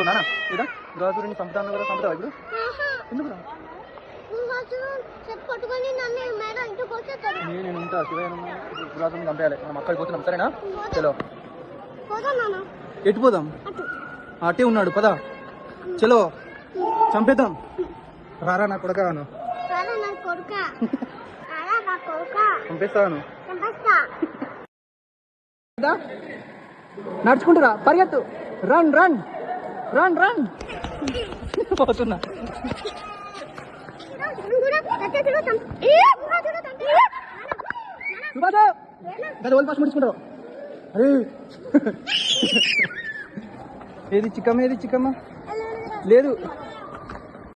నాన్న ఇదా గృహాసురుని చంపుతాను కదా, చంపుతావా ఇప్పుడు? ఎందుకు నేను ఉంటా, శివయ్య గృహాసురుని చంపేయాలి. మనం అక్కడికి పోతున్నాం, సరేనా? చలో. ఎటు పోదాం? అటే ఉన్నాడు, పదా. చలో చంపేద్దాం. రారా నా కొడుకాను, చంపేస్తాను. నడుచుకుంటురా, పరిగెత్తు. Run run run run. పోతున్నా. గది ఓల్ పాస్ ముడుచుకుంటావు. అరే ఏది చిక్కమ్మ, ఏది చిక్కమ్మ? లేదు.